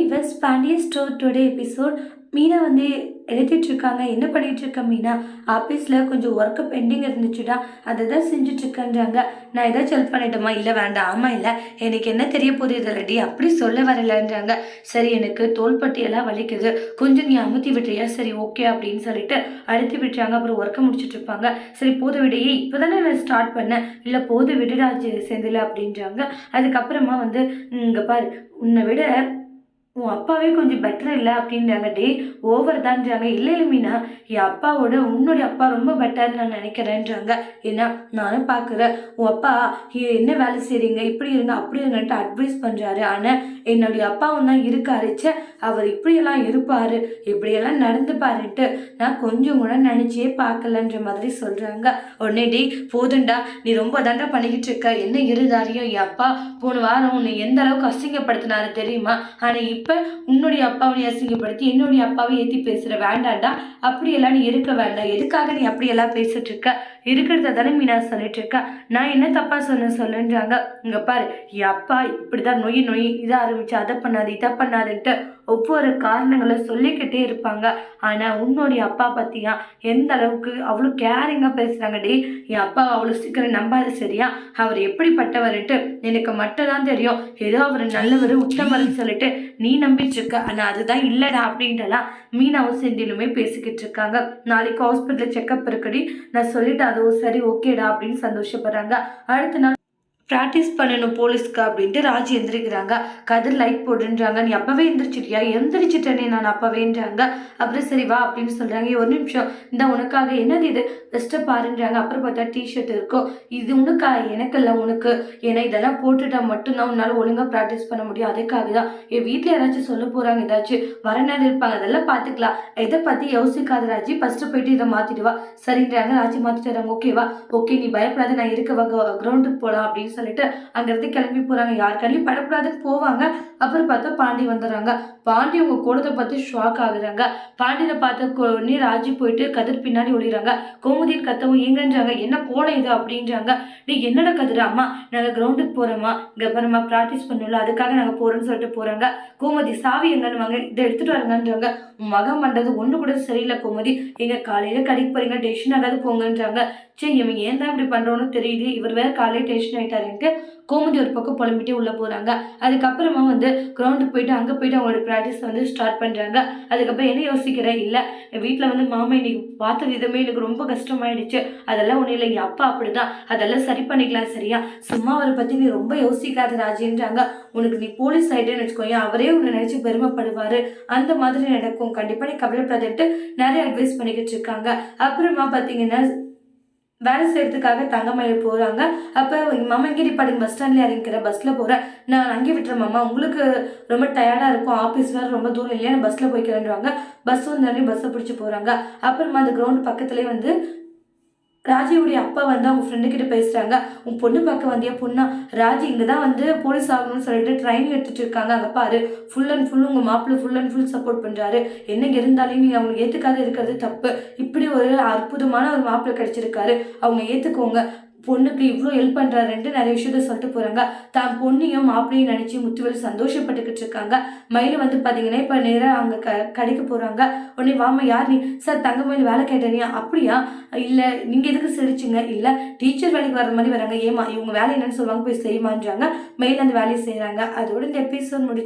Viewers, Pandian store today episode. Meena வந்து எழுதிட்டுருக்காங்க. என்ன பண்ணிகிட்ருக்க மீனா? ஆஃபீஸில் கொஞ்சம் ஒர்க்கு பெண்டிங் இருந்துச்சுடா, அதை தான் செஞ்சுட்ருக்கேன்றாங்க. நான் ஏதாச்சும் ஹெல்ப் பண்ணிட்டோமா? இல்லை வேண்டாம். ஆமாம், இல்லை எனக்கு என்ன தெரிய போகுது இதில்லடி, அப்படி சொல்ல வரலன்றாங்க. சரி, எனக்கு தோள்பட்டியெல்லாம் வலிக்குது, கொஞ்சம் நீ அமுத்தி விட்டுறியா? சரி, ஓகே அப்படின்னு சொல்லிட்டு அழுத்தி விட்டுறாங்க. அப்புறம் ஒர்க்கை முடிச்சுட்ருப்பாங்க. சரி, போது விடையே, இப்போ தானே நான் ஸ்டார்ட் பண்ணேன். இல்லை, போது விடுடா செந்தில் அப்படின்றாங்க. அதுக்கப்புறமா வந்து இங்கே பாரு, உன்னை விட உன் அப்பாவே கொஞ்சம் பெட்டர் இல்லை அப்படின்றாங்க. டே, ஓவர் தான்றாங்க. இல்லை இல்லை மீனா, என் அப்பாவோட உன்னுடைய அப்பா ரொம்ப பெட்டர்னு நான் நினைக்கிறேன்றாங்க. ஏன்னா நானும் பார்க்குறேன், உன் அப்பா என்ன வேலை செய்கிறீங்க, இப்படி இருங்க அப்படி இருங்கன்ட்டு அட்வைஸ் பண்ணுறாரு. ஆனால் என்னுடைய அப்பாவும் தான் இருக்காருச்சே, அவர் இப்படியெல்லாம் இருப்பார், இப்படியெல்லாம் நடந்துப்பாருன்ட்டு நான் கொஞ்சம் கூட நினச்சே பார்க்கலன்ற மாதிரி சொல்கிறாங்க. உடனே டே போதுண்டா, நீ ரொம்ப தாண்டா பண்ணிக்கிட்டு இருக்க, என்ன இருதாரியும் என் அப்பா போன வாரம் உன்னை எந்த அளவுக்கு அசிங்கப்படுத்தினாரு தெரியுமா? ஆனால் இப்போ உன்னுடைய அப்பாவை அசிங்கப்படுத்தி என்னுடைய அப்பாவை ஏற்றி பேசுகிற, வேண்டாண்டா அப்படியெல்லாம் நீ இருக்க வேண்டாம். எதுக்காக நீ அப்படியெல்லாம் பேசிட்டு இருக்க? இருக்கிறத தானே மீனா சொல்லிட்டு இருக்கா. நான் என்ன தப்பா சொல்லுன்றாங்க. இங்கே பாரு, என் அப்பா இப்படிதான் நொய் இதை ஆரம்பிச்சு அதை பண்ணாது இதை பண்ணாதுன்ட்டு ஒவ்வொரு காரணங்களை சொல்லிக்கிட்டே இருப்பாங்க. ஆனால் உன்னுடைய அப்பா பற்றியா எந்த அளவுக்கு அவ்வளோ கேரிங்காக பேசுகிறாங்க. டே, என் அப்பா அவ்வளோ சீக்கிரம் நம்பாது சரியா? அவர் எப்படிப்பட்டவர்ன்ட்டு எனக்கு மட்டும் தான் தெரியும். ஏதோ அவர் நல்லவர் உத்தமர்னு சொல்லிட்டு நீ நம்பிட்டு இருக்க, ஆனால் அதுதான் இல்லைடா அப்படின்ட்டுலாம் மீனாவும் செந்திலுமே பேசிக்கிட்டு இருக்காங்க. நாளைக்கு ஹாஸ்பிட்டல் செக்அப் இருக்குடி, நான் சொல்லிட்டு அதுவும் சரி ஓகேடா அப்படின்னு சந்தோஷப்படுறாங்க. அடுத்த நாள் ப்ராக்டிஸ் பண்ணணும் போலீஸ்க்கு அப்படின்ட்டு ராஜி எந்திரிக்கிறாங்க. கதிர் லைட் போடுன்றாங்க. நீ அப்பவே எந்திரிச்சிட்டியா? எந்திரிச்சிட்டேனே நான் அப்பவேன்றாங்க. அப்புறம் சரி வா அப்படின்னு சொல்கிறாங்க. ஒரு நிமிஷம், இந்த உனக்காக என்னது இது, பெஸ்ட்டை பாருன்றாங்க. அப்புறம் பார்த்தா டிஷர்ட் இருக்கும். இது உனக்கா? எனக்கு இல்லை உனக்கு. ஏன்னா இதெல்லாம் போட்டுட்டா மட்டும்தான் உன்னால் ஒழுங்காக ப்ராக்டிஸ் பண்ண முடியும். அதுக்காக தான். என் வீட்டில் யாராச்சும் சொல்ல போகிறாங்க, ஏதாச்சும் வர நேரம் இருப்பாங்க, அதெல்லாம் பார்த்துக்கலாம், இதை பற்றி யோசிக்காத ராஜி, ஃபஸ்ட்டு போயிட்டு இதை மாற்றிடுவா சரின்றாங்க. ராஜி மாற்றிட்டு வராங்க. ஓகேவா? ஓகே, நீ பயப்படாத, நான் இருக்கவா, கிரவுண்டுக்கு போகலாம் அப்படின்னு சொல்லிட்டு அங்கிருந்து கிளம்பி போறாங்க. யார் கண்ணிலும் படக்கூடாதுன்னு போவாங்க. அப்புறம் பார்த்தா பாண்டி வந்துடுறாங்க. பாண்டி உங்க கூடத்தை பார்த்து ஷாக் ஆகுறாங்க. பாண்டியனை பார்த்த ராஜி போயிட்டு கதிர் பின்னாடி ஒளிறாங்க. கோமுதின் கத்தவும் எங்கன்றாங்க. என்ன கோலம் இது அப்படின்றாங்க. நீ என்னடா கதிர? அம்மா, நாங்கள் கிரவுண்டுக்கு போறோமா, இங்க அப்புறமா ப்ராக்டிஸ் பண்ணல, அதுக்காக நாங்கள் போறோம்னு சொல்லிட்டு போறாங்க. கோமதி, சாவி எங்கன்னு வாங்க, இதை எடுத்துட்டு வரங்கன்றாங்க. மகன் பண்றது ஒண்ணு கூட சரியில்லை கோமதி, எங்க காலையில கடைக்கு போறீங்க, டென்ஷன் ஆகாது போங்கன்றாங்க. சரி, இவன் ஏன் தான் இப்படி பண்றோன்னு தெரியுது, இவர் வேற காலையில டென்ஷன் ஆயிட்டாருன்ட்டு கோமதி ஒரு பக்கம் புலம்பிட்டே உள்ள போறாங்க. அதுக்கப்புறமா வந்து கிரவுண்டுக்கு போயிட்டு அங்கே போயிட்டு அவங்களோட ப்ராக்டிஸ் வந்து ஸ்டார்ட் பண்றாங்க. அதுக்கப்புறம் என்ன யோசிக்கிறேன், இல்லை வீட்டில் வந்து மாமா இன்னைக்கு பார்த்த விதமே எனக்கு ரொம்ப கஷ்டமாயிடுச்சு, அதெல்லாம் ஒன்றும் இல்லை, என் அப்பா அப்படிதான், அதெல்லாம் சரி பண்ணிக்கலாம் சரியா? சும்மா அவரை பற்றி நீ ரொம்ப யோசிக்காத ராஜின்றாங்க. உனக்கு நீ போலீஸ் ஆகிட்டேன்னு வச்சுக்கோங்க, அவரே உன்னை நினைச்சு பெருமைப்படுவாரு, அந்த மாதிரி நடக்கும், கண்டிப்பாக நீ கவலைப்படாதுன்ட்டு நிறைய அட்வைஸ் பண்ணிக்கிட்டு இருக்காங்க. அப்புறமா பார்த்தீங்கன்னா வேலை செய்யறதுக்காக தங்கமயில் போகிறாங்க. அப்போ மாமா இங்கே பாடுங்க, பஸ் ஸ்டாண்ட்லேயே இறங்கிக்கிற, பஸ்ஸில் போகிறேன், நான் அங்கே விட்டுறேன் மாமா, உங்களுக்கு ரொம்ப டயர்டாக இருக்கும், ஆஃபீஸ் வேறு ரொம்ப தூரம் இல்லையா, நான் பஸ்ஸில் போய்க்கிறேன்றாங்க. பஸ் வந்தாலே பஸ்ஸை பிடிச்சி போகிறாங்க. அப்புறமா அந்த கிரவுண்டு பக்கத்துலேயே வந்து ராஜியுடைய அப்பா வந்து அவங்க ஃப்ரெண்டு கிட்ட பேசுறாங்க. உன் பொண்ணு பார்க்க வந்தியா? பொண்ணா? ராஜி இங்கே தான் வந்து போலீஸ் ஆகணும்னு சொல்லிட்டு ட்ரைனிங் எடுத்துட்டு இருக்காங்க, அங்கே பாரு, ஃபுல் அண்ட் ஃபுல் உங்கள் மாப்பிள்ளை ஃபுல் அண்ட் ஃபுல் சப்போர்ட் பண்ணுறாரு, என்ன இருந்தாலும் நீங்கள் அவங்களுக்கு ஏற்றுக்காத இருக்கிறது தப்பு, இப்படி ஒரு அற்புதமான ஒரு மாப்பிள்ளை கிடைச்சிருக்காரு, அவங்க ஏற்றுக்கோங்க, பொண்ணுக்கு இவ்வளோ ஹெல்ப் பண்ணுறாருன்ட்டு நிறைய விஷயத்த சொல்லிட்டு போகிறாங்க. தான் பொண்ணையும் மாப்பிள்ளையும் நினச்சி முத்துவேல் சந்தோஷப்பட்டுக்கிட்டு இருக்காங்க. மயில் வந்து பார்த்தீங்கன்னா இப்போ நேராக அவங்க கடைக்கு போகிறாங்க. உடனே வாமா, யார் நீ? சார் தங்கமயில் வேலை கேட்டனியா? அப்படியா? இல்லை, நீங்கள் எதுக்கு சிரிச்சிங்க? இல்லை, டீச்சர் வேலைக்கு வர மாதிரி வராங்க. ஏமா, இவங்க வேலை என்னன்னு சொல்லுவாங்க, போய் செய்யுமான்றாங்க. மயில் அந்த வேலையை செய்கிறாங்க. அதோட இந்த எபிசோட்